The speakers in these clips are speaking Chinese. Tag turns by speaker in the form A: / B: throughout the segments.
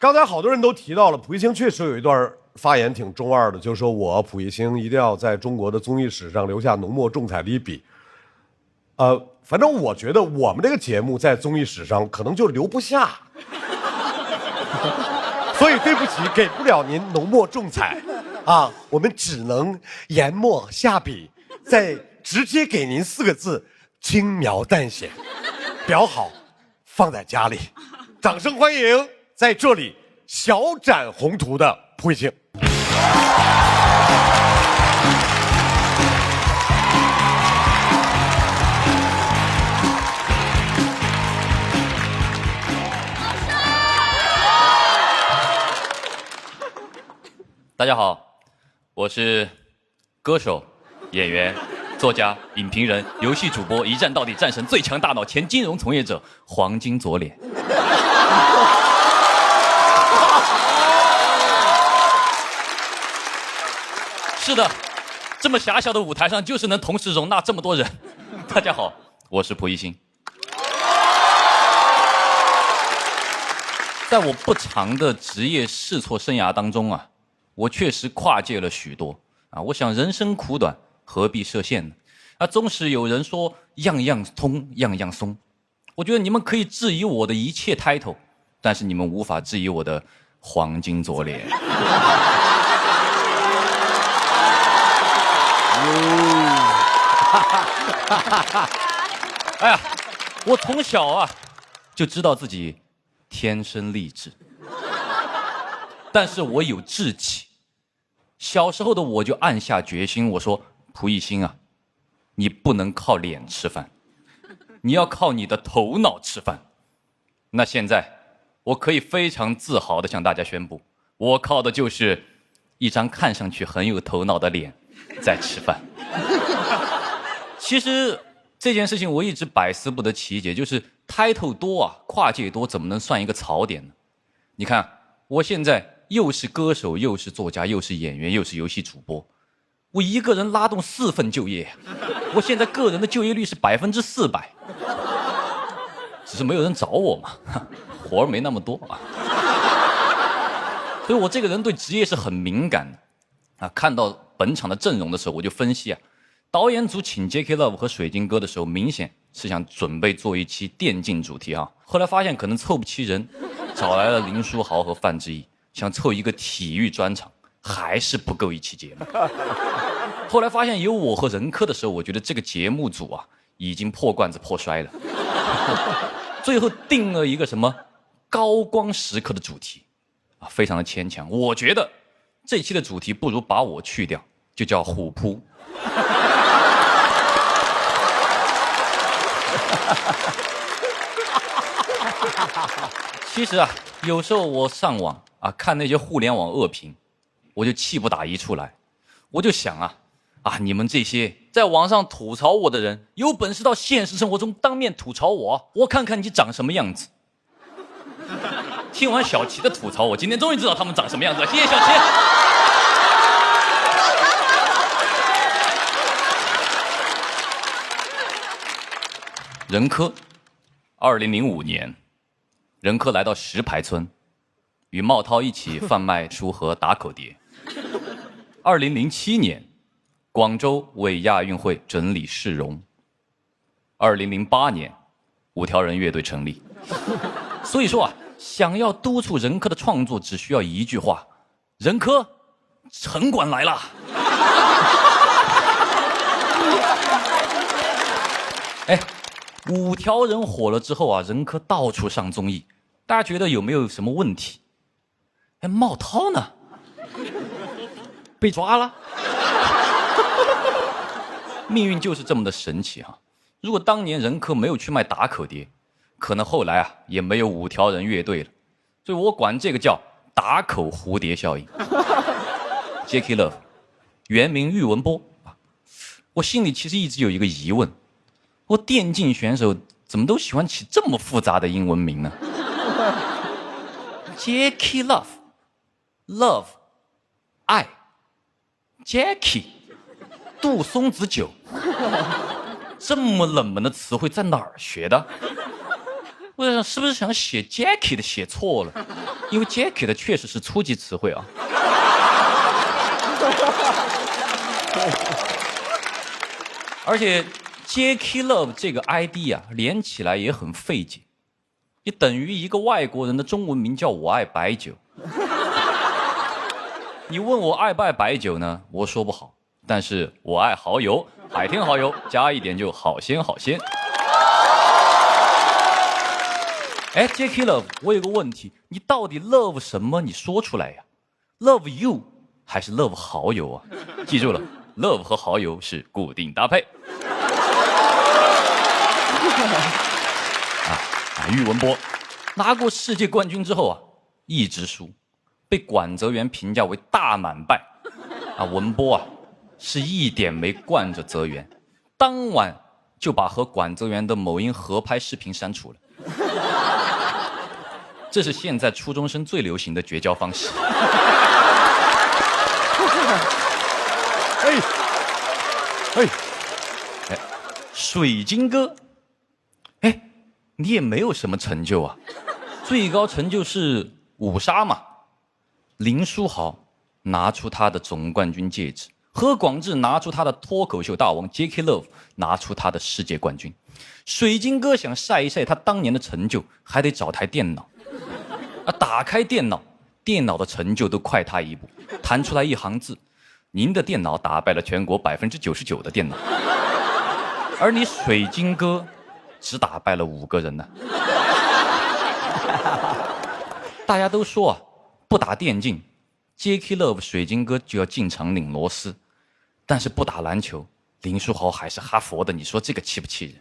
A: 刚才好多人都提到了，蒲熠星确实有一段发言挺中二的，就说我蒲熠星一定要在中国的综艺史上留下浓墨重彩的一笔。反正我觉得我们这个节目在综艺史上可能就留不下，所以对不起，给不了您浓墨重彩啊，我们只能研墨下笔，再直接给您4个字：轻描淡写。裱好，放在家里。掌声欢迎在这里小展宏图的蒲熠星。
B: 大家好，我是歌手、演员、作家、影评人、游戏主播，一战到底战神最强大脑前金融从业者黄金左脸。是的，这么狭小的舞台上，就是能同时容纳这么多人。大家好，我是蒲熠星。在我不长的职业试错生涯当中啊，我确实跨界了许多啊。我想人生苦短，何必设限呢？啊，总是有人说样样通，样样松。我觉得你们可以质疑我的一切 title， 但是你们无法质疑我的黄金左脸。哎呀，我从小啊就知道自己天生丽质，但是我有志气。小时候的我就暗下决心，我说蒲熠星啊，你不能靠脸吃饭，你要靠你的头脑吃饭。那现在我可以非常自豪地向大家宣布，我靠的就是一张看上去很有头脑的脸在吃饭。其实这件事情我一直百思不得其解，就是 title 多啊，跨界多，怎么能算一个槽点呢？你看我现在又是歌手，又是作家，又是演员，又是游戏主播，我一个人拉动4份就业，我现在个人的就业率是400%，只是没有人找我嘛，活儿没那么多啊。所以我这个人对职业是很敏感的啊。看到本场的阵容的时候，我就分析啊，导演组请 J.K. Love 和水晶哥的时候，明显是想准备做一期电竞主题啊。后来发现可能凑不齐人，找来了林书豪和范志毅，想凑一个体育专场，还是不够一期节目。后来发现有我和任科的时候，我觉得这个节目组啊已经破罐子破摔了。最后定了一个什么高光时刻的主题啊，非常的牵强。我觉得这期的主题不如把我去掉，就叫虎扑。其实啊，有时候我上网啊看那些互联网恶评，我就气不打一处来。我就想啊，你们这些在网上吐槽我的人，有本事到现实生活中当面吐槽我，我看看你长什么样子。听完小齐的吐槽，我今天终于知道他们长什么样子了。谢谢小齐。任科，2005年，任科来到石牌村，与茂涛一起贩卖书和打口碟。2007年，广州为亚运会整理市容。2008年，五条人乐队成立。所以说啊，想要督促任科的创作，只需要一句话：任科，城管来了。哎，五条人火了之后啊，任科到处上综艺，大家觉得有没有什么问题？哎，茂涛呢？被抓了。命运就是这么的神奇啊！如果当年任科没有去卖打口碟，可能后来啊也没有五条人乐队了。所以我管这个叫打口蝴蝶效应。J.K. Love， 原名喻文波。我心里其实一直有一个疑问，我电竞选手怎么都喜欢起这么复杂的英文名呢？ J.K. Love 爱 Jackie 杜松子酒，这么冷门的词汇在哪儿学的？我在想是不是想写 Jackie 的写错了，因为 Jackie 的确实是初级词汇啊。而且 Jackie Love 这个 ID 啊，连起来也很费解，也等于一个外国人的中文名叫我爱白酒。你问我爱不爱白酒呢？我说不好，但是我爱蚝油，海天蚝油加一点就好鲜好鲜。哎 ，Jackie Love， 我有个问题，你到底 love 什么？你说出来呀。Love you 还是 love 蚝油啊？记住了 ，love 和蚝油是固定搭配。喻文波拿过世界冠军之后啊，一直输，被管泽元评价为大满败。文波啊，是一点没惯着泽元，当晚就把和管泽元的某音合拍视频删除了。这是现在初中生最流行的绝交方式。水晶哥，你也没有什么成就啊，最高成就是5杀嘛。林书豪拿出他的总冠军戒指，何广智拿出他的脱口秀大王 Jackie Love 拿出他的世界冠军。水晶哥想晒一晒他当年的成就，还得找台电脑。打开电脑的成就都快他一步，弹出来一行字：您的电脑打败了全国99%的电脑。而你水晶哥只打败了5个人呢。大家都说啊，不打电竞 ，Jackie Love 水晶哥就要进场拧螺丝，但是不打篮球，林书豪还是哈佛的，你说这个气不气人？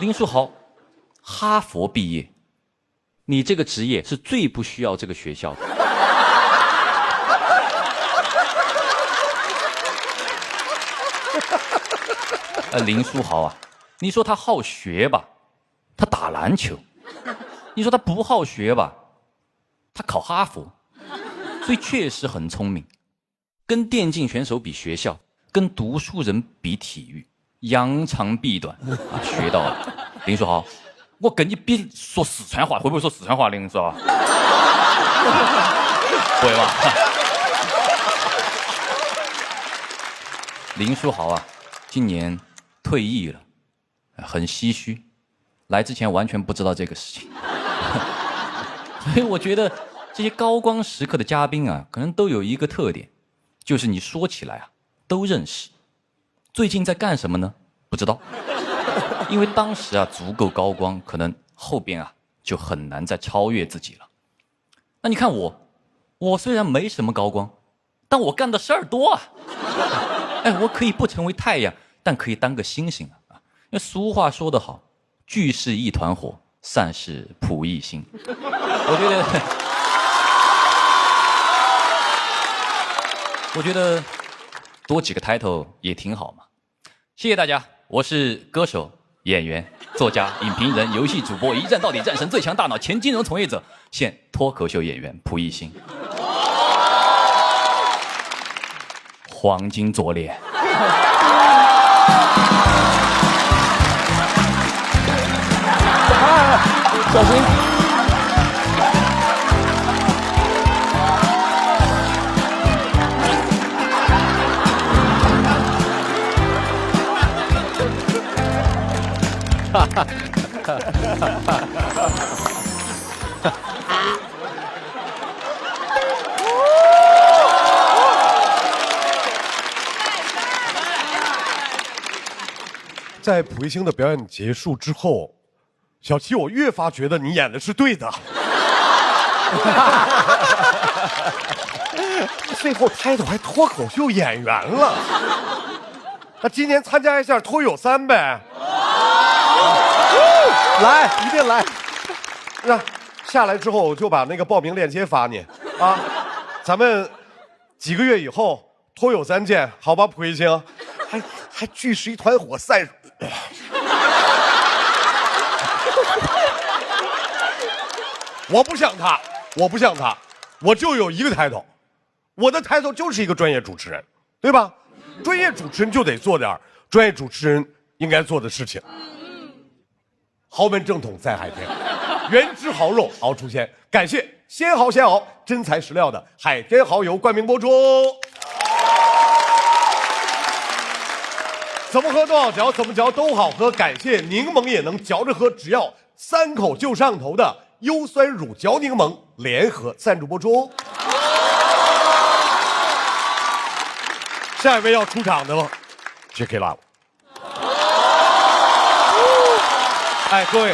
B: 林书豪，哈佛毕业，你这个职业是最不需要这个学校的。林书豪啊，你说他好学吧，他打篮球；你说他不好学吧，他考哈佛。所以确实很聪明，跟电竞选手比学校，跟读书人比体育，扬长避短啊，学到了。林书豪，我跟你比说四川话，会不会说四川话？林书豪，会吧？林书豪啊，今年退役了，很唏嘘，来之前完全不知道这个事情。所以我觉得这些高光时刻的嘉宾啊，可能都有一个特点，就是你说起来啊都认识。最近在干什么呢？不知道，因为当时啊足够高光，可能后边啊就很难再超越自己了。那你看我虽然没什么高光，但我干的事儿多啊。我可以不成为太阳，但可以当个星星啊！因为俗话说得好，聚是一团火，散是扑一星。我觉得多几个 title 也挺好嘛。谢谢大家，我是歌手、演员、作家、影评人、游戏主播，一战到底战神最强大脑，前金融从业者，现脱口秀演员扑一星。黄金左脸。
C: 小心！哈哈哈哈哈！
A: 在蒲一星的表演结束之后，小七，我越发觉得你演的是对的。最后title还脱口秀演员了，那今年参加一下脱友3呗。
C: 来，一定来。
A: 那下来之后我就把那个报名链接发你啊，咱们几个月以后脱友3见，好吧？蒲一星，还聚是一团火，散。我不像他，我就有一个抬头，我的抬头就是一个专业主持人，对吧？专业主持人就得做点专业主持人应该做的事情。豪门正统在海天，原汁豪肉熬出鲜。感谢鲜蚝鲜熬真材实料的海天蚝油冠名播出。怎么喝多少嚼，怎么嚼都好喝。感谢柠檬也能嚼着喝，只要3口就上头的优酸乳嚼柠檬联合赞助播出。下一位要出场的 J.K. Love。哎，各位，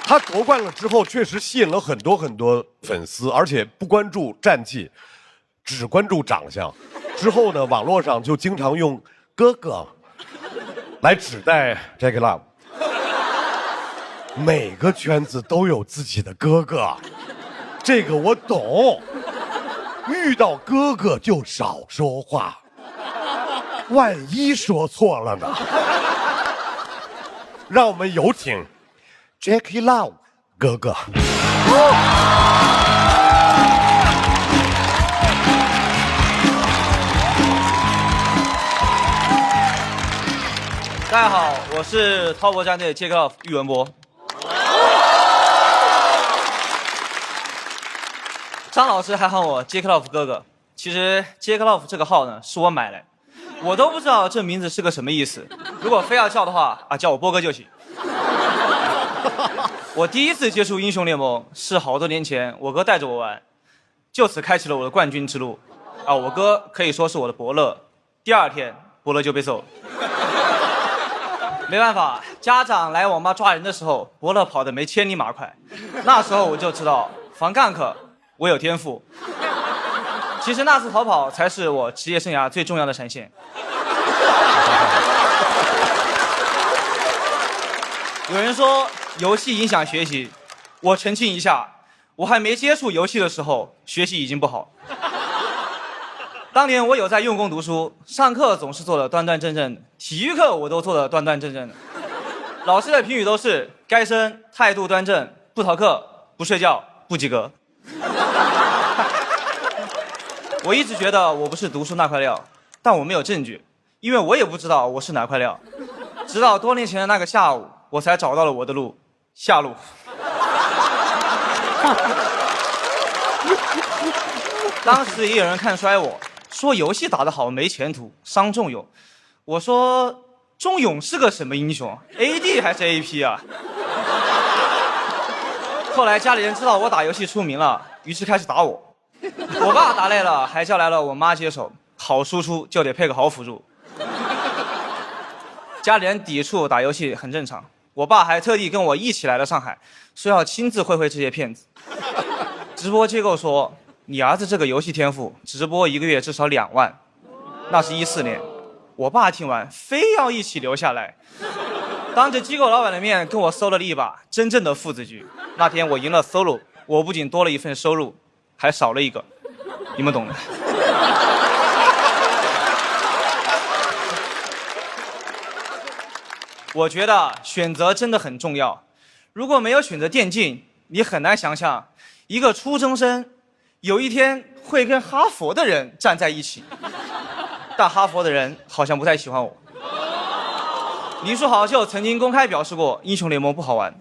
A: 他夺冠了之后，确实吸引了很多粉丝，而且不关注战绩，只关注长相。之后呢，网络上就经常用哥哥来指代 J.K. Love。每个圈子都有自己的哥哥，这个我懂。遇到哥哥就少说话，万一说错了呢？让我们有请 J.K. Love 哥哥。
D: 大家好，我是滔博战队 J.K. Love 喻文博。张老师还喊我 J.K. Love 哥哥，其实 J.K. Love 这个号呢是我买来，我都不知道这名字是个什么意思。如果非要叫的话啊，叫我波哥就行。我第一次接触英雄联盟是好多年前，我哥带着我玩，就此开启了我的冠军之路。啊，我哥可以说是我的伯乐。第2天，伯乐就被揍了。没办法，家长来网吧抓人的时候，伯乐跑得没千里马快。那时候我就知道，防 gank 我有天赋。其实那次逃跑才是我职业生涯最重要的闪现。有人说游戏影响学习，我澄清一下，我还没接触游戏的时候，学习已经不好。当年我有在用功读书，上课总是做的端端正正的，体育课我都做的端端正正的。老师的评语都是该生态度端正，不逃课，不睡觉，不及格。我一直觉得我不是读书那块料，但我没有证据，因为我也不知道我是哪块料。直到多年前的那个下午，我才找到了我的路，下路。当时也有人看衰我，说游戏打得好没前途，伤仲永。我说仲永是个什么英雄 ，AD 还是 AP 啊？后来家里人知道我打游戏出名了，于是开始打我。我爸打累了，还叫来了我妈接手。好输出就得配个好辅助。家里人抵触打游戏很正常，我爸还特地跟我一起来了上海，说要亲自会这些骗子。直播机构说，你儿子这个游戏天赋，直播1个月至少2万。那是14年，我爸听完非要一起留下来，当着机构老板的面跟我搜了一把真正的父子局。那天我赢了 solo， 我不仅多了一份收入，还少了一个，你们懂的。我觉得选择真的很重要，如果没有选择电竞，你很难想象一个初中生有一天会跟哈佛的人站在一起。但哈佛的人好像不太喜欢我。林书豪就曾经公开表示过英雄联盟不好玩，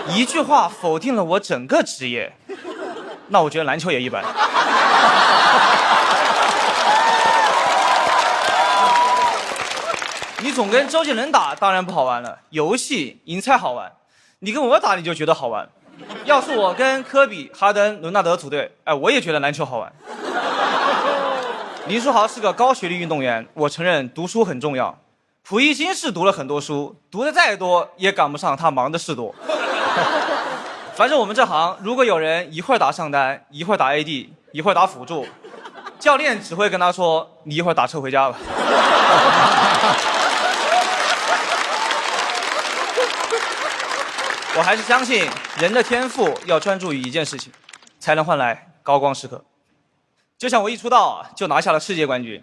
D: 一句话否定了我整个职业。那我觉得篮球也一般。你总跟周杰伦打当然不好玩了，游戏赢才好玩。你跟我打你就觉得好玩。要是我跟科比、哈登、伦纳德组队，哎，我也觉得篮球好玩。林书豪是个高学历运动员，我承认读书很重要。溥仪新是读了很多书，读的再多也赶不上他忙的事多。反正我们这行，如果有人一会儿打上单，一会儿打 AD， 一会儿打辅助，教练只会跟他说：“你一会儿打车回家吧。”我还是相信人的天赋要专注于一件事情，才能换来高光时刻。就像我一出道就拿下了世界冠军。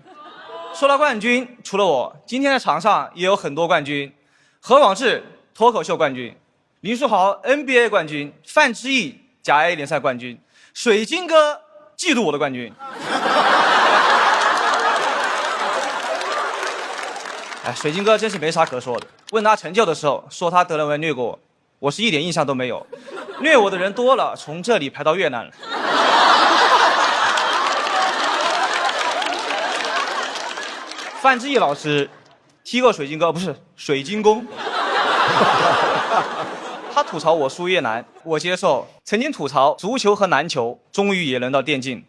D: 说到冠军，除了我，今天的场上也有很多冠军：何广智脱口秀冠军，林书豪 NBA 冠军，范志毅甲 A 联赛冠军，水晶哥嫉妒我的冠军。哎，水晶哥真是没啥可说的。问他成就的时候，说他德文虐过我，我是一点印象都没有。虐我的人多了，从这里排到越南了。范志毅老师踢过水晶哥，不是水晶宫。他吐槽我输越南，我接受。曾经吐槽足球和篮球，终于也轮到电竞。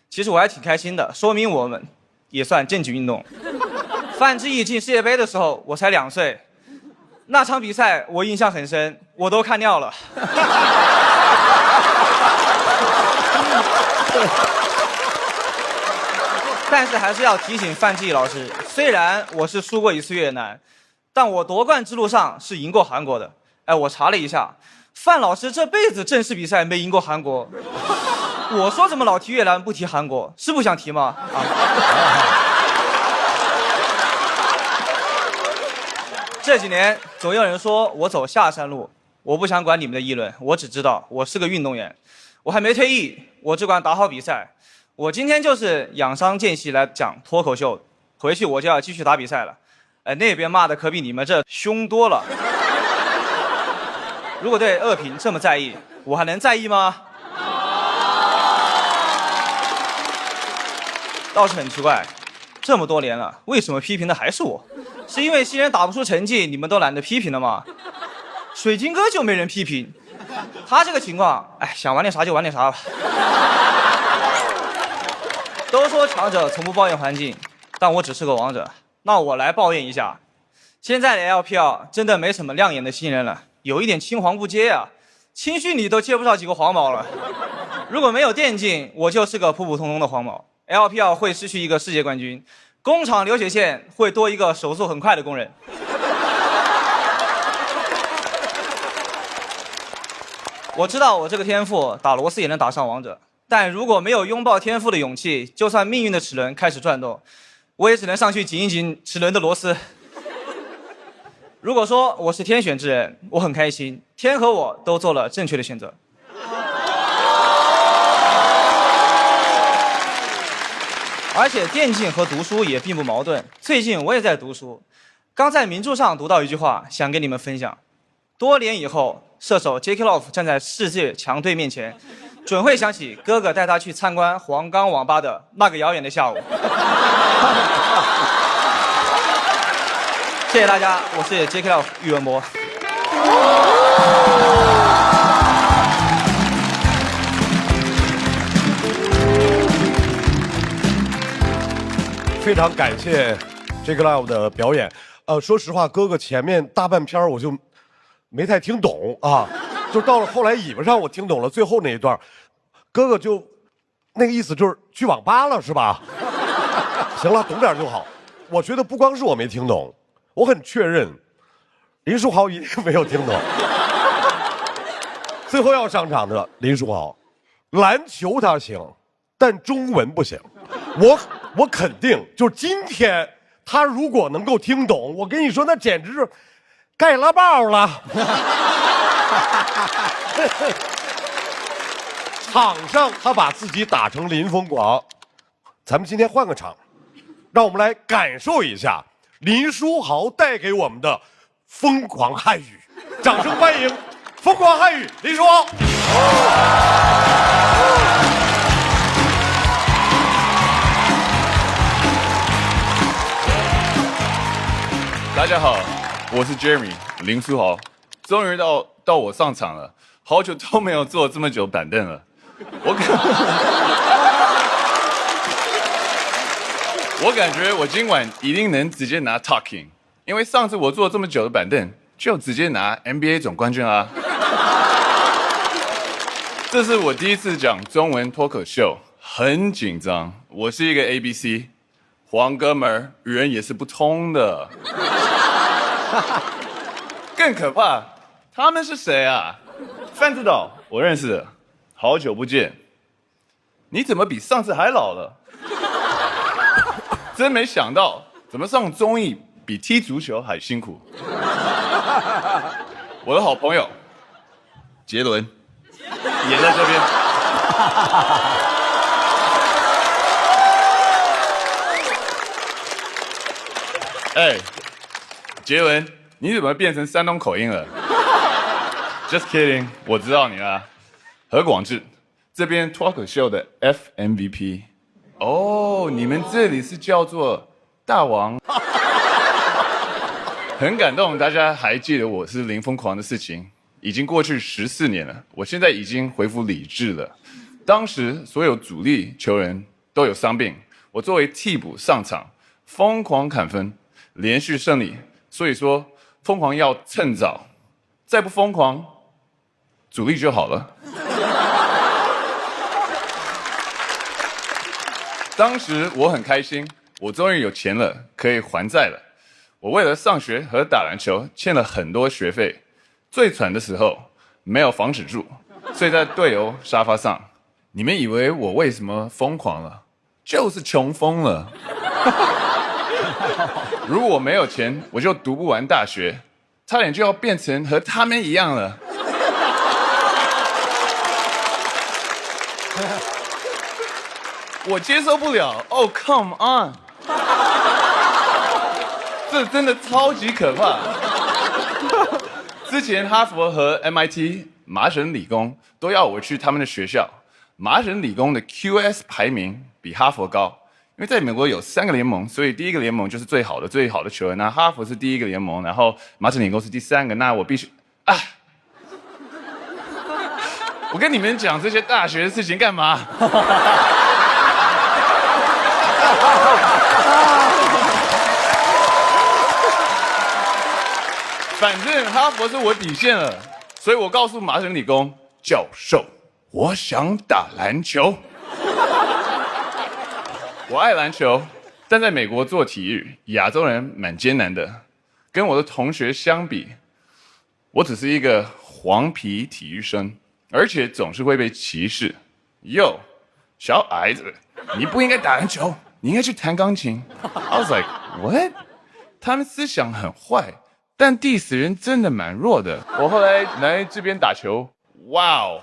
D: 其实我还挺开心的，说明我们也算正经运动。范志毅进世界杯的时候，我才2岁，那场比赛我印象很深，我都看尿了。但是还是要提醒范志毅老师，虽然我是输过1次越南，但我夺冠之路上是赢过韩国的。哎，我查了一下，范老师这辈子正式比赛没赢过韩国。我说怎么老提越南不提韩国，是不想提吗？这几年总有人说我走下山路，我不想管你们的议论，我只知道我是个运动员，我还没退役，我只管打好比赛。我今天就是养伤间隙来讲脱口秀，回去我就要继续打比赛了。那边骂的可比你们这凶多了。如果对恶评这么在意，我还能在意吗？倒是很奇怪，这么多年了，为什么批评的还是我？是因为新人打不出成绩，你们都懒得批评了吗？水晶哥就没人批评，他这个情况，哎，想玩点啥就玩点啥吧。都说强者从不抱怨环境，但我只是个王者，那我来抱怨一下。现在的 LPL 真的没什么亮眼的新人了，有一点青黄不接啊，青训里都接不上几个黄毛了。如果没有电竞，我就是个普普通通的黄毛。LPL 会失去一个世界冠军，工厂流血线会多一个手速很快的工人。我知道我这个天赋打螺丝也能打上王者，但如果没有拥抱天赋的勇气，就算命运的齿轮开始转动，我也只能上去紧一紧齿轮的螺丝。如果说我是天选之人，我很开心，天和我都做了正确的选择。而且电竞和读书也并不矛盾，最近我也在读书，刚在名著上读到一句话，想跟你们分享。多年以后，射手 J.K. Love 站在世界强队面前，准会想起哥哥带他去参观黄冈网吧的那个遥远的下午。谢谢大家，我是 J.K. Love 喻文博。
A: 非常感谢 J.K. Love 的表演。说实话，哥哥前面大半篇我就没太听懂啊，就到了后来尾巴上我听懂了最后那一段，哥哥就那个意思就是去网吧了是吧？行了，懂点就好。我觉得不光是我没听懂，我很确认林书豪一定没有听懂。最后要上场的林书豪，篮球他行，但中文不行。我肯定，就是今天他如果能够听懂，我跟你说，那简直是盖了爆了。场上他把自己打成林疯狂，咱们今天换个场，让我们来感受一下林书豪带给我们的疯狂汉语。掌声欢迎疯狂汉语林书豪。
E: 大家好，我是 Jeremy 林书豪，终于到我上场了，好久都没有坐这么久板凳了。我感觉我今晚一定能直接拿 Talking， 因为上次我坐这么久的板凳，就直接拿 NBA 总冠军啊。这是我第一次讲中文脱口秀，很紧张。我是一个 ABC， 黄哥们儿语言也是不通的。更可怕，他们是谁啊？范指导，我认识，好久不见。你怎么比上次还老了？真没想到，怎么上综艺比踢足球还辛苦。我的好朋友杰伦也在这边。哎，杰伦，你怎么变成山东口音了 ？Just kidding， 我知道你啦。何广智，这边脱口秀的 FMVP。哦，你们这里是叫做大王。很感动，大家还记得我是林疯狂的事情。已经过去14年了，我现在已经恢复理智了。当时所有主力球员都有伤病，我作为替补上场，疯狂砍分，连续胜利。所以说，疯狂要趁早，再不疯狂，主力就好了。当时我很开心，我终于有钱了，可以还债了。我为了上学和打篮球欠了很多学费。最惨的时候没有房子住，睡在队友沙发上。你们以为我为什么疯狂了？就是穷疯了。如果我没有钱，我就读不完大学，差点就要变成和他们一样了。我接受不了。Oh come on， 这真的超级可怕。之前哈佛和 MIT 麻省理工都要我去他们的学校。麻省理工的 QS 排名比哈佛高，因为在美国有3个联盟，所以第一个联盟就是最好的球员。那哈佛是第1个联盟，然后麻省理工是第3个。那我必须啊！我跟你们讲这些大学的事情干嘛？反正哈佛是我底线了，所以我告诉麻省理工教授，我想打篮球。我爱篮球，但在美国做体育，亚洲人蛮艰难的。跟我的同学相比，我只是一个黄皮体育生，而且总是会被歧视。哟，小矮子，你不应该打篮球，你应该去弹钢琴。I was like, what？ 他们思想很坏。但 diss 人真的蛮弱的。我后来来这边打球，哇哦！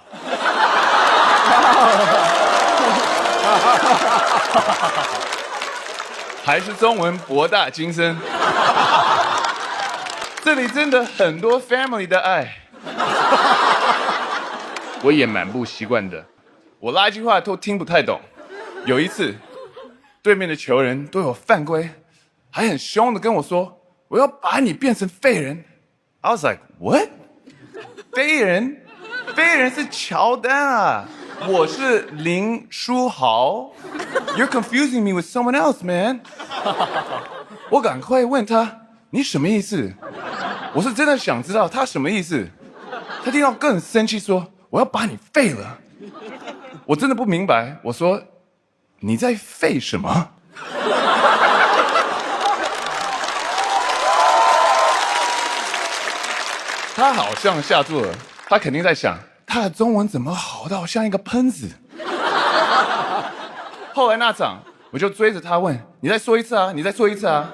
E: 还是中文博大精深。这里真的很多 family 的爱。我也蛮不习惯的，我垃圾话都听不太懂。有一次，对面的球员对我犯规，还很凶的跟我说。我要把你变成废人。I was like, what？ 废人？废人是乔丹啊，我是林书豪。You're confusing me with someone else, man。我赶快问他，你什么意思？我是真的想知道他什么意思。他听到更生气说，我要把你废了。我真的不明白，我说，你在废什么？他好像下注了，他肯定在想，他的中文怎么好到像一个喷子。后来那场，我就追着他问：“你再说一次啊，你再说一次啊。”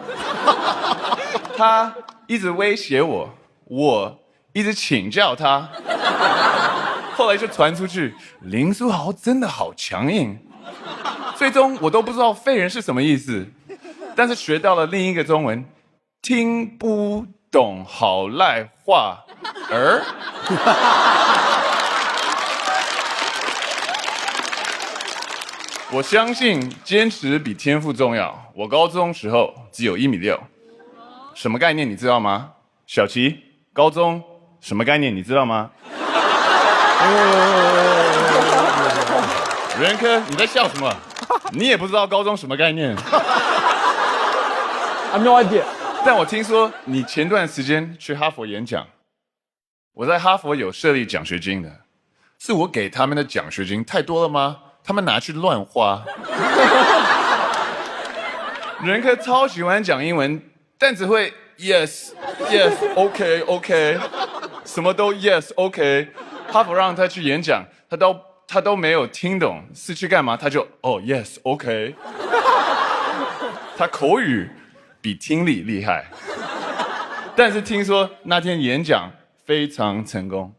E: 他一直威胁我，我一直请教他。后来就传出去，林书豪真的好强硬。最终我都不知道废人是什么意思，但是学到了另一个中文，听不懂好赖话儿。我相信坚持比天赋重要。我高中时候只有1.6米，什么概念你知道吗？小齐，高中什么概念你知道吗？仁科，你在笑什么？你也不知道高中什么概念。
C: I have no idea。
E: 但我听说你前段时间去哈佛演讲，我在哈佛有设立奖学金的，是我给他们的奖学金太多了吗？他们拿去乱花。仁科超喜欢讲英文，但只会 yes yes OK OK， 什么都 yes OK。哈佛让他去演讲，他都没有听懂是去干嘛，他就哦 yes OK。他口语比听力厉害，但是听说那天演讲非常成功，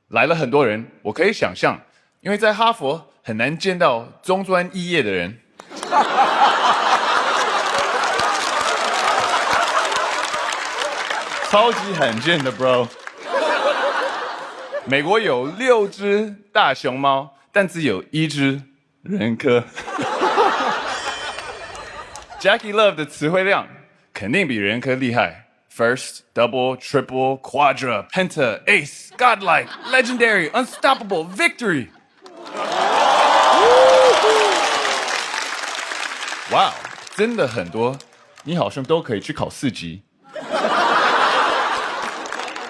E: 来了很多人。我可以想象，因为在哈佛很难见到中专肄业的人。超级罕见的 bro。美国有6只大熊猫，但只有1只人科。Jackie Love 的词汇量肯定比人科厉害。First, double, triple, quadra, penta, ace, godlike, legendary, unstoppable, victory. 哇，真的很多，你好像都可以去考4级。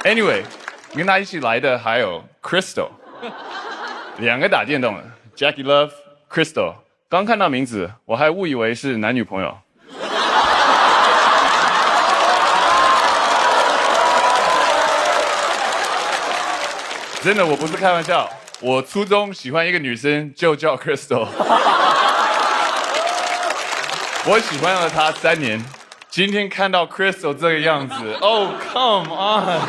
E: Anyway， 跟他一起来的还有 Crystal， 2个打电动的 Jackie Love、Crystal。刚看到名字，我还误以为是男女朋友。真的，我不是开玩笑。我初中喜欢一个女生，就叫 Crystal。我喜欢了她3年，今天看到 Crystal 这个样子 ，Oh come on，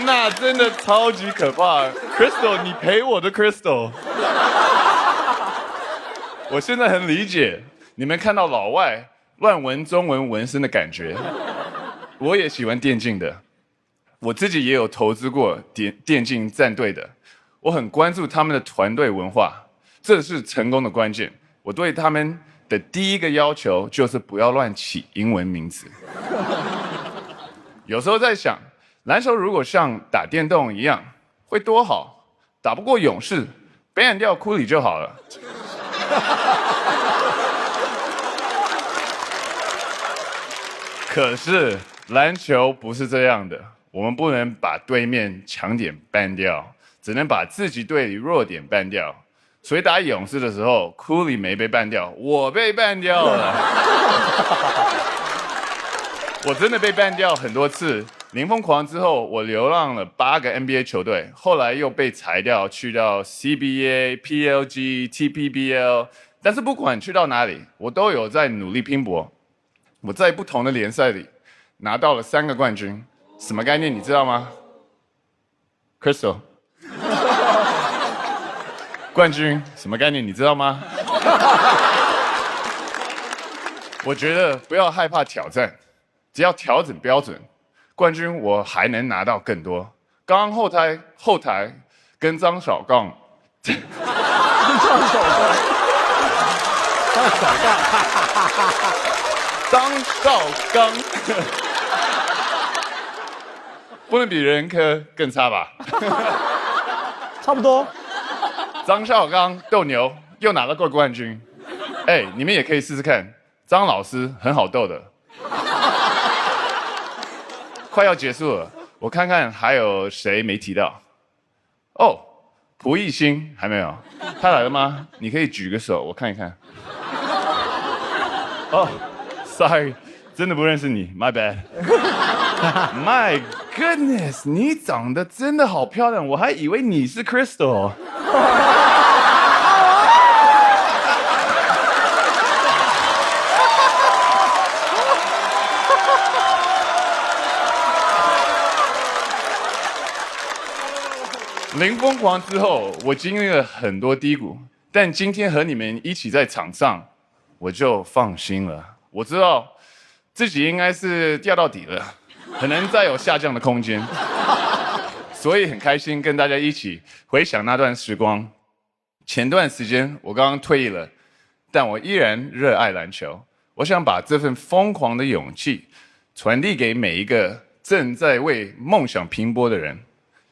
E: 那真的超级可怕。Crystal， 你陪我的 Crystal。我现在很理解你们看到老外乱纹中文纹身的感觉。我也喜欢电竞的，我自己也有投资过电竞战队的，我很关注他们的团队文化，这是成功的关键。我对他们的第一个要求就是不要乱起英文名字。有时候在想，篮球如果像打电动一样，会多好，打不过勇士，ban掉库里就好了。可是篮球不是这样的，我们不能把对面强点ban掉，只能把自己队里弱点ban掉。所以打勇士的时候，库里没被ban掉，我被ban掉了。我真的被ban掉很多次。零疯狂之后，我流浪了8个 NBA 球队，后来又被裁掉，去到 CBA、PLG、TPBL。但是不管去到哪里，我都有在努力拼搏。我在不同的联赛里拿到了3个冠军，什么概念你知道吗 ？Crystal， 冠军什么概念你知道吗？我觉得不要害怕挑战，只要调整标准，冠军我还能拿到更多。刚刚后台跟张小刚，张绍刚，不能比人科更差吧？
C: 差不多。
E: 张绍刚斗牛又拿了过冠军，你们也可以试试看，张老师很好斗的。快要结束了，我看看还有谁没提到。哦，蒲熠星还没有，他来了吗？你可以举个手，我看一看。哦。Sorry， 真的不认识你 ，My bad。My goodness， 你长得真的好漂亮，我还以为你是 Crystal。零疯狂之后，我经历了很多低谷，但今天和你们一起在场上，我就放心了。我知道自己应该是掉到底了，很难再有下降的空间，所以很开心跟大家一起回想那段时光。前段时间我刚刚退役了，但我依然热爱篮球。我想把这份疯狂的勇气传递给每一个正在为梦想拼搏的人。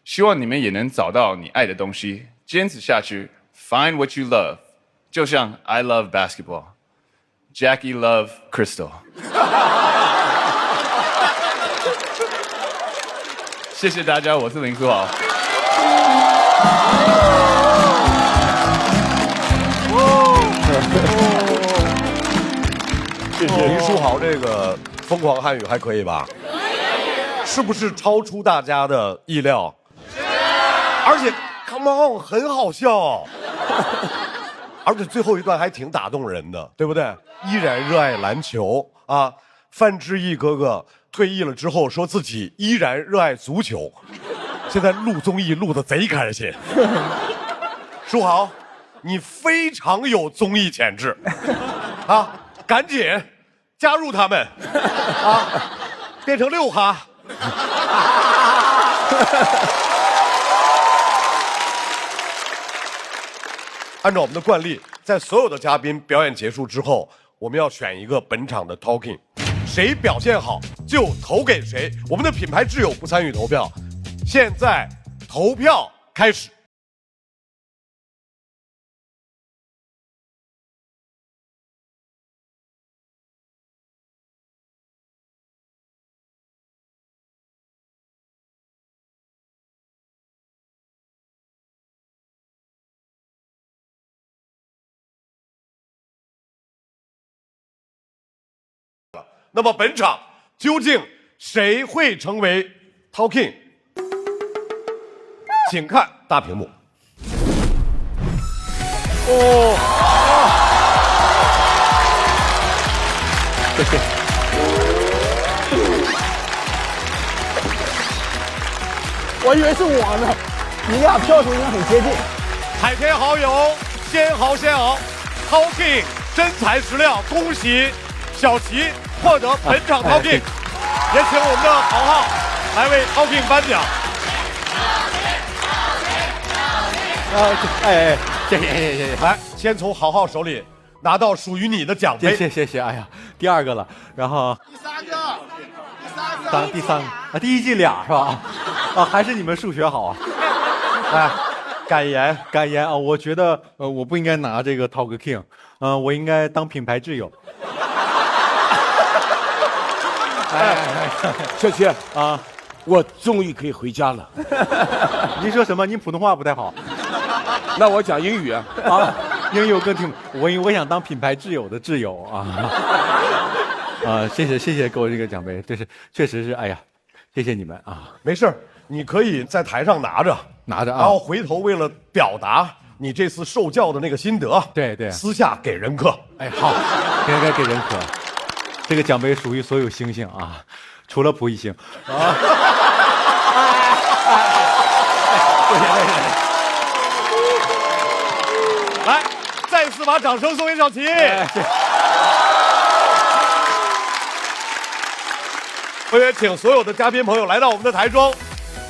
E: 希望你们也能找到你爱的东西，坚持下去。Find what you love， 就像 I love basketball。Jackie Love Crystal， 谢谢大家，我是林书豪。
C: 谢谢
A: 林书豪这个疯狂汉语还可以吧？是不是超出大家的意料？而且 ，Come on， 很好笑。而且最后一段还挺打动人的，对不对？依然热爱篮球啊！范志毅哥哥退役了之后，说自己依然热爱足球，现在录综艺录得贼开心。书豪，你非常有综艺潜质啊！赶紧加入他们啊，变成6哈。按照我们的惯例，在所有的嘉宾表演结束之后，我们要选一个本场的 talking， 谁表现好就投给谁。我们的品牌挚友不参与投票，现在投票开始。那么本场究竟谁会成为 talking？ 请看大屏幕。
C: 谢谢。我以为是我呢，你俩票数应该很接近。
A: 海天好友，先豪先昂 talking 真材实料，恭喜小齐获得本场 talking， 也请我们的豪豪来为 talking 颁奖。
C: 谢谢，
A: 来，先从豪豪手里拿到属于你的奖杯。
C: 谢谢，哎呀，第2个了，然后第三个啊，第一季俩是吧？啊，还是你们数学好啊！
A: 哎，感言
C: 啊，我觉得我不应该拿这个 Talk King， 我应该当品牌挚友。
F: 小齐
C: 啊，
F: 我终于可以回家了。
C: 您说什么？您普通话不太好。
F: 那我讲英语啊。
C: 英语我更听，我想当品牌挚友的挚友啊。谢谢给我这个奖杯，这是确实是，哎呀，谢谢你们啊。
A: 没事，你可以在台上拿着啊，
C: 然
A: 后回头为了表达你这次受教的那个心得，
C: 对，
A: 私下给人客。
C: 哎，好，应该给人客。这个奖杯属于所有星星啊，除了蒲一星。啊，
A: 来，再次把掌声送给小齐。我也请所有的嘉宾朋友来到我们的台中。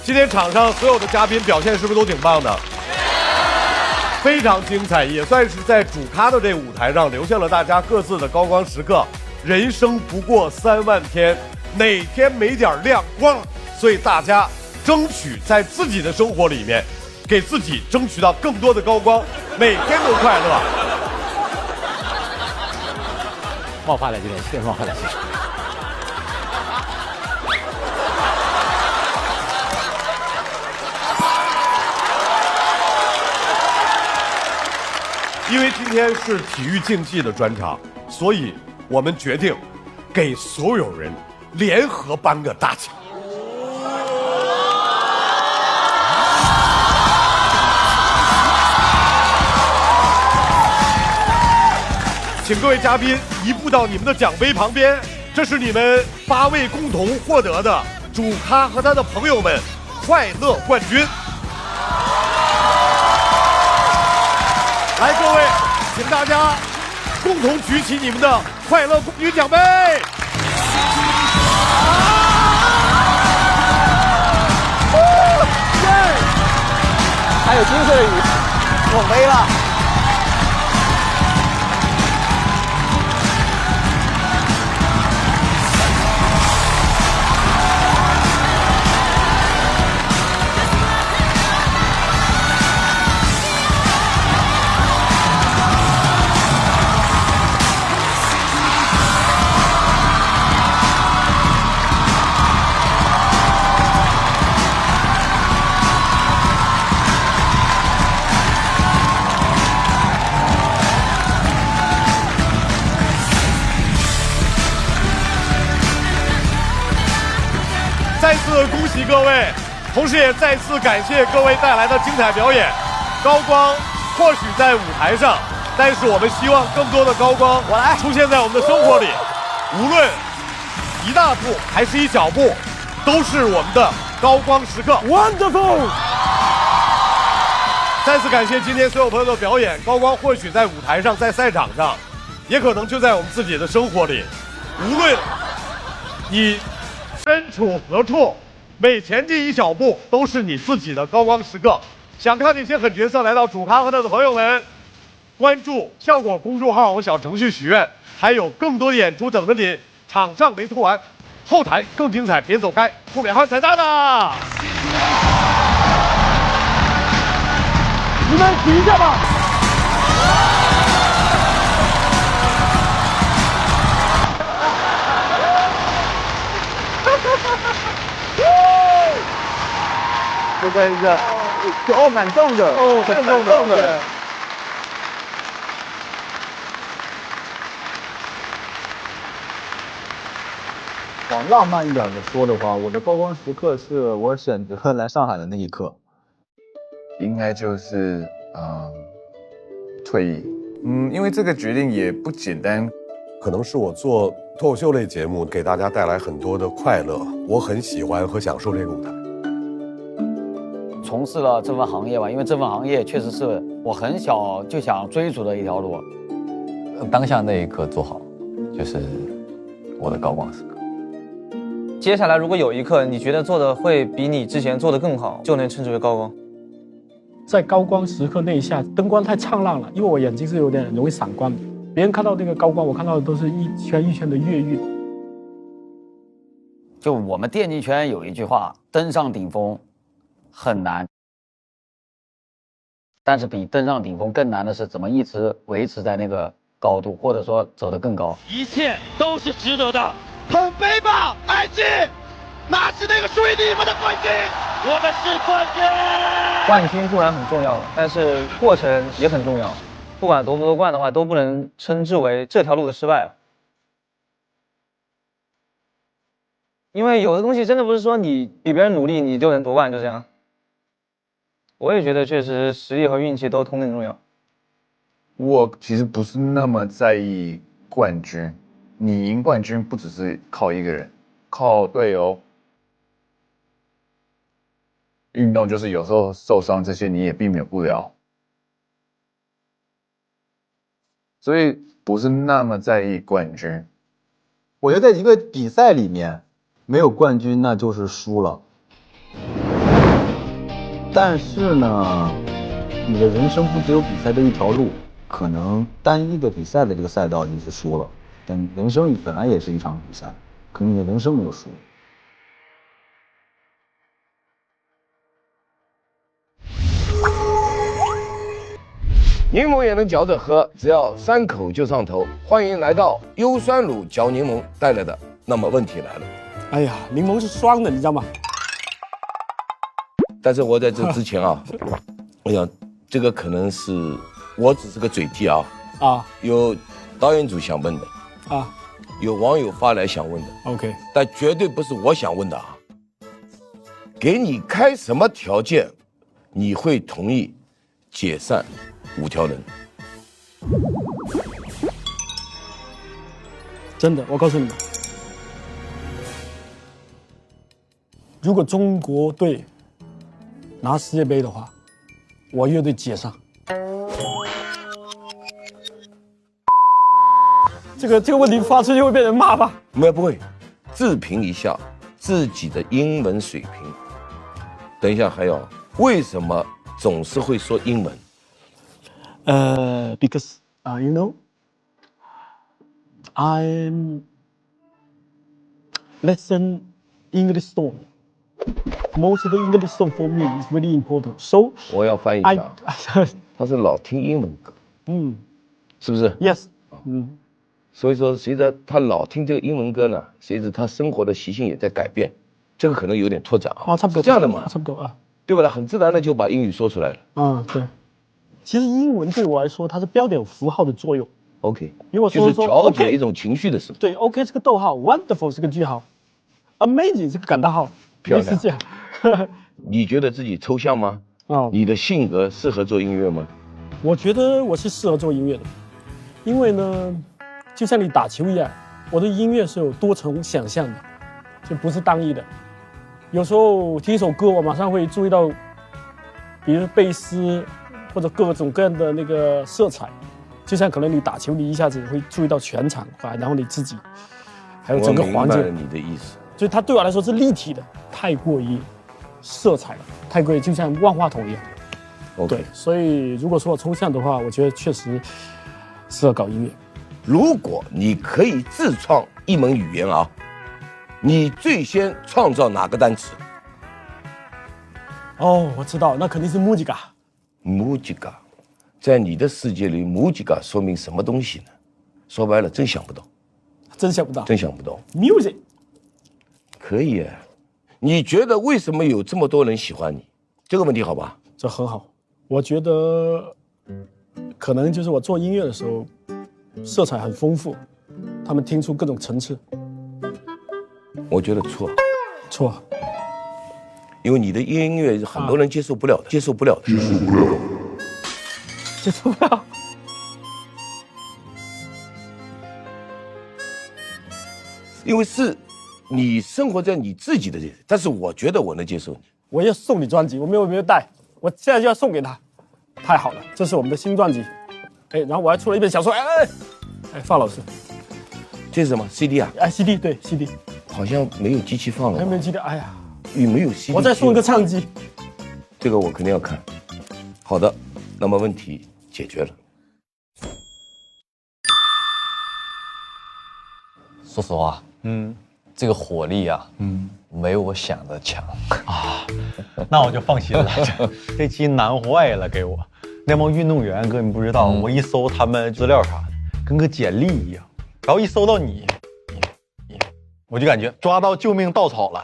A: 今天场上所有的嘉宾表现是不是都挺棒的？非常精彩，也算是在主咖的这个舞台上留下了大家各自的高光时刻。人生不过3万天，哪天没点亮光？所以大家争取在自己的生活里面，给自己争取到更多的高光，每天都快乐。
C: 冒发了，今天谢谢冒发了，谢谢。
A: 因为今天是体育竞技的专场，所以我们决定给所有人联合颁个大奖。请各位嘉宾移步到你们的奖杯旁边，这是你们8位共同获得的主咖和他的朋友们快乐冠军。来，各位，请大家共同举起你们的快乐冠军奖杯。
C: 还有金色的雨，我没了。
A: 再次恭喜各位，同时也再次感谢各位带来的精彩表演。高光或许在舞台上，但是我们希望更多的高光出现在我们的生活里，无论一大步还是一小步，都是我们的高光时刻。
C: Wonderful！
A: 再次感谢今天所有朋友的表演。高光或许在舞台上，在赛场上，也可能就在我们自己的生活里。无论你身处何处，每前进一小步都是你自己的高光时刻。想看那些狠角色来到主咖和他的朋友们，关注效果公众号和小程序许愿，还有更多的演出等着你。场上没拖完，后台更精彩，别走开，后面还有彩蛋呢。你们停一下吧。
G: 这个蛮重的，很重的。往浪漫一点的说的话，我的高光时刻是我选择来上海的那一刻，
E: 应该就是退役。因为这个决定也不简单，
A: 可能是我做脱口秀类节目给大家带来很多的快乐，我很喜欢和享受这个舞台。
H: 从事了这份行业吧，因为这份行业确实是我很小就想追逐的一条路。
I: 当下那一刻做好，就是我的高光时刻。
D: 接下来如果有一刻你觉得做的会比你之前做的更好，就能称之为高光。
J: 在高光时刻那一下，灯光太灿烂了，因为我眼睛是有点容易散光的。别人看到那个高光，我看到的都是一圈一圈的月晕。
H: 就我们电竞圈有一句话，登上顶峰很难，但是比登上顶峰更难的是怎么一直维持在那个高度，或者说走得更高。
J: 一切都是值得的。很悲吧，爱情，拿起那个属于你们的冠军，我们是冠军。
D: 冠军固然很重要，但是过程也很重要。不管夺不夺冠的话，都不能称之为这条路的失败。因为有的东西真的不是说你比别人努力你就能夺冠，就这样。我也觉得确实实力和运气都同等重要。
E: 我其实不是那么在意冠军，你赢冠军不只是靠一个人，靠队友。运动就是有时候受伤这些你也避免不了，所以不是那么在意冠军。
G: 我觉得在一个比赛里面没有冠军那就是输了，但是呢，你的人生不只有比赛这一条路，可能单一个比赛的这个赛道你是输了，但人生本来也是一场比赛，可能你的人生没有输。
F: 柠檬也能嚼着喝，只要3口就上头。欢迎来到优酸乳嚼柠檬带来的。那么问题来了，
J: 哎呀，柠檬是酸的，你知道吗？
F: 但是我在这之前啊，我想这个可能是我只是个嘴替啊。有导演组想问的有网友发来想问的
J: OK，
F: 但绝对不是我想问的啊。给你开什么条件，你会同意解散5条人？
J: 真的，我告诉你们，如果中国队拿世界杯的话，我乐队解散。这个问题发出去会被人骂吧？
F: 不会，自评一下自己的英文水平。等一下，还有为什么总是会说英文
J: ？Because you know, I'm listen English song. Most of the English song for me is really important. So
F: 我要翻译一下，他是老听英文歌，是不是
J: ？Yes，
F: 所以说随着他老听这个英文歌呢，随着他生活的习性也在改变，这个可能有点拓展啊。
J: 差不多
F: 这样的嘛，
J: 差不多啊，
F: 对吧？他很自然的就把英语说出来了。
J: 对。其实英文对我来说，它是标点符号的作用。
F: OK，
J: 因为我
F: 就是调节
J: OK，
F: 一种情绪的时候。
J: 对 ，OK 是个逗号 ，Wonderful 是个句号 ，Amazing 是个感叹号，
F: 漂亮
J: 是这样。
F: 你觉得自己抽象吗？你的性格适合做音乐吗？
J: 我觉得我是适合做音乐的，因为呢，就像你打球一样，我的音乐是有多重想象的，就不是单一的。有时候听一首歌，我马上会注意到，比如贝斯或者各种各样的那个色彩，就像可能你打球，你一下子会注意到全场，然后你自己，还有整个环境。
F: 我明白了你的意思。
J: 所以它对我来说是立体的，太过于色彩了，太过于就像万花筒一样。对，所以如果说我抽象的话，我觉得确实适合搞音乐。
F: 如果你可以自创一门语言啊，你最先创造哪个单词？
J: 哦，我知道，那肯定是 musica。musica，
F: 在你的世界里 ，musica 说明什么东西呢？说白了，真想不到。
J: 真想不到。
F: 真想不到。
J: music。
F: 可以啊，你觉得为什么有这么多人喜欢你？这个问题好吧？
J: 这很好，我觉得可能就是我做音乐的时候，色彩很丰富，他们听出各种层次。
F: 我觉得错，
J: 错，
F: 因为你的音乐很多人接受不了的，接受不了。因为是。你生活在你自己的，但是我觉得我能接受你。
J: 我要送你专辑，我没有带，我现在就要送给他。太好了，这是我们的新专辑。哎，然后我还出了一本小说。范老师，
F: 这是什么 CD 啊
J: ？CD 对 CD，
F: 好像没有机器放了。
J: 还没有机器，哎呀，
F: 有没有 CD？
J: 我再送一个唱机。
F: 这个我肯定要看。好的，那么问题解决了。
I: 说实话，这个火力啊，没有我想的强
C: 啊，那我就放心了。这期难坏了，给我那帮运动员，哥你不知道，我一搜他们资料啥的，跟个简历一样，然后一搜到你，我就感觉抓到救命稻草了。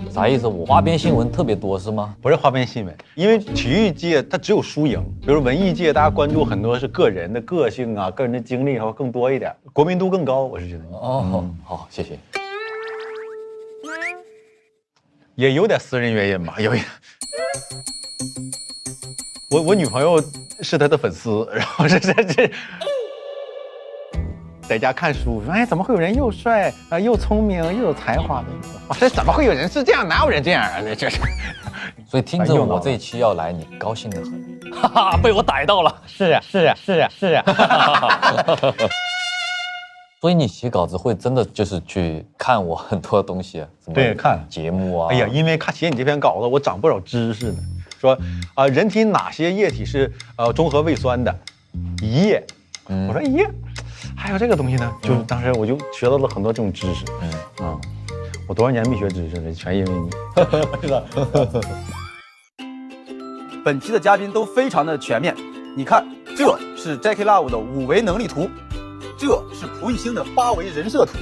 I: 啥意思？我花边新闻特别多是吗？
C: 不是花边新闻，因为体育界它只有输赢，比如文艺界大家关注很多是个人的个性啊、个人的经历，还会更多一点，国民度更高。我是觉得
I: 好，谢谢。
C: 也有点私人原因吧，有一。我女朋友是他的粉丝，然后这在家看书，说哎，怎么会有人又帅啊，又聪明又有才华的？哇，这怎么会有人是这样？哪有人这样啊？这是。
I: 所以听着我这一期要来，你高兴得很，哈哈，被我逮到了。
C: 是呀。
I: 所以你写稿子会真的就是去看我很多东西，
C: 对，看
I: 节目啊。
C: 哎呀，因为写你这篇稿子，我长不少知识呢。说人体哪些液体是中和胃酸的？胰液。我说胰液。还有这个东西呢，就当时我就学到了很多这种知识。我多少年没学知识了，全因为你。
K: 本期的嘉宾都非常的全面，你看，这是 Jackie Love 的5维能力图，这是蒲熠星的8维人设图，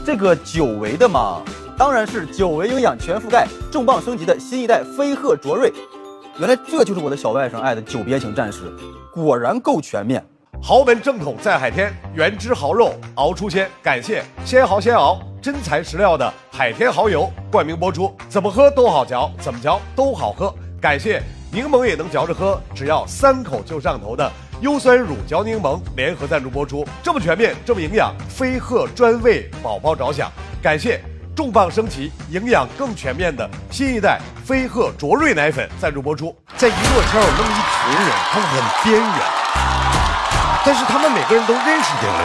K: 这个9维的嘛，当然是9维营养全覆盖、重磅升级的新一代飞鹤卓瑞。原来这就是我的小外甥爱的9边形战士，果然够全面。
A: 豪门正统在海天，原汁豪肉熬出鲜。感谢鲜蚝鲜熬真材实料的海天蚝油冠名播出，怎么喝都好嚼，怎么嚼都好喝。感谢柠檬也能嚼着喝，只要3口就上头的优酸乳嚼柠檬联合赞助播出，这么全面，这么营养，飞鹤专为宝宝着想。感谢重磅升级、营养更全面的新一代飞鹤卓瑞奶粉赞助播出。在娱乐圈有那么一群人，他们很边缘，但是他们每个人都认识顶流。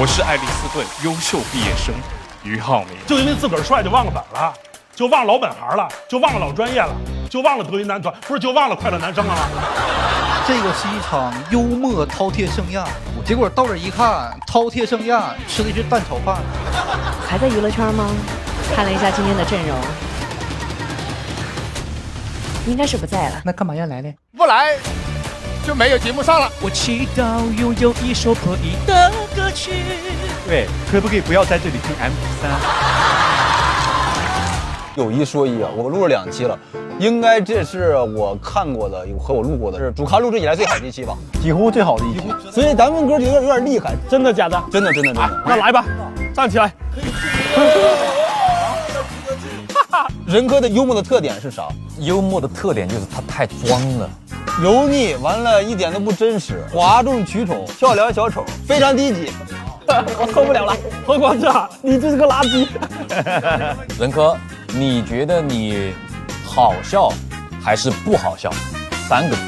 L: 我是爱丽斯顿优秀毕业生于浩明，
M: 就因为自个儿帅就忘了本了，就忘老本行了，就忘了老专业了，就忘了德云男团，不是就忘了快乐男生了吗？
N: 这个是一场幽默饕餮盛宴，结果到这一看，饕餮盛宴吃的是蛋炒饭。
O: 还在娱乐圈吗？看了一下今天的阵容，应该是不在了。
N: 那干嘛要来呢？
L: 不来就没有节目上了。
N: 我祈祷拥有一首可以的歌曲。
C: 对，可不可以不要在这里听 MP3？
K: 有一说一啊，我录了2期了，应该这是我看过的和我录过的是主咖录制以来最好的一期吧，
C: 几乎最好的一期。
K: 所以咱们哥有点厉害，
J: 真的假的？
K: 真的。
J: 那来吧，站起来。
K: 任哥的幽默的特点是啥？
I: 幽默的特点就是他太装了，
K: 油腻，完了一点都不真实，哗众取宠，跳梁小丑，非常低级。
J: 我受不了了，何广志，你就是个垃圾。
I: 任科，你觉得你好笑还是不好笑？3个字。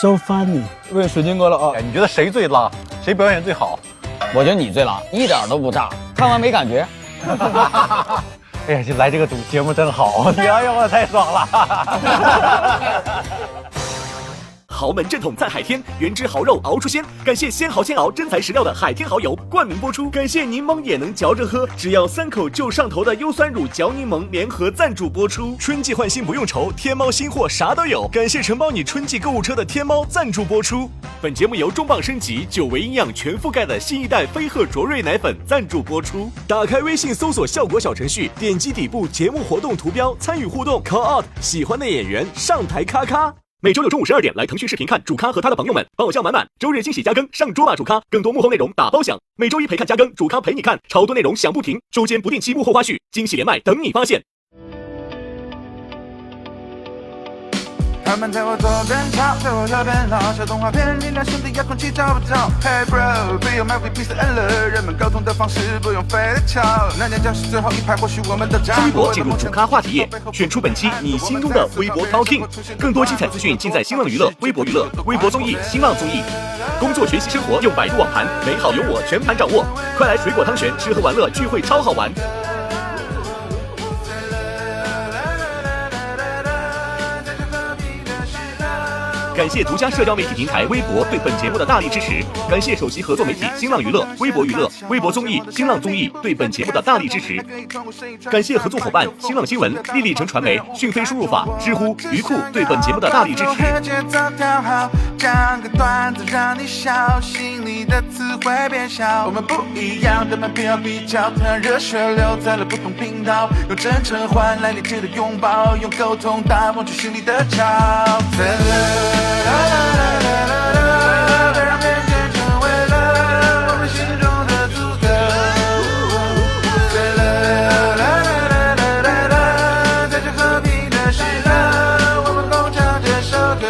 J: So funny。
K: 问水晶哥了啊，
C: 你觉得谁最拉？谁表演最好？
H: 我觉得你最拉，一点都不炸，看完没感觉。
C: 哎呀，就来这个节目真好，哎呀，我太爽了。
P: 豪门正统在海天，原汁豪肉熬出鲜。感谢鲜蚝鲜熬真材实料的海天蚝油冠名播出。感谢柠檬也能嚼着喝，只要3口就上头的优酸乳嚼柠檬联合赞助播出。春季换新不用愁，天猫新货啥都有。感谢承包你春季购物车的天猫赞助播出。本节目由重磅升级9维营养全覆盖的新一代飞鹤卓瑞奶粉赞助播出。打开微信搜索效果小程序，点击底部节目活动图标参与互动 ，call out 喜欢的演员上台咔咔。每周六中午12点来腾讯视频看主咖和他的朋友们，爆笑满满。周日惊喜加更，上桌吧主咖，更多幕后内容打包享。每周一陪看加更，主咖陪你看，超多内容响不停。周间不定期幕后花絮，惊喜连麦等你发现。
Q: 他们在我左边吵，在我右边闹，小动画片里那兄弟遥控器找不着。Hey bro， 不用买 VPC了，人们沟通的方式不用非得吵。那间教室最后一排，或许我们都掌握。微博进入主咖话题页，选出本期你心中的微博 Talking。更多精彩资讯尽在新浪娱乐、微博娱乐、微博综艺、新浪综艺。工作、学习、生活用百度网盘，美好有我全盘掌握。快来水果汤泉，吃喝玩乐聚会超好玩。感谢独家社交媒体平台微博对本节目的大力支持，感谢首席合作媒体新浪娱乐、微博娱乐、微博综艺、新浪综艺对本节目的大力支持，感谢合作伙伴新浪新闻、立立成传媒、讯飞输入法、知乎、鱼库对本节目的大力支持。讲个段子让你笑，心里的词汇变小。我们不一样，但没必要比较，让热血留在了不同频道，用真诚换来理智的拥抱，用沟通打破去心里的吵。别让偏见成为了我们心中的阻隔。在这和平的时刻，我们共唱这首歌。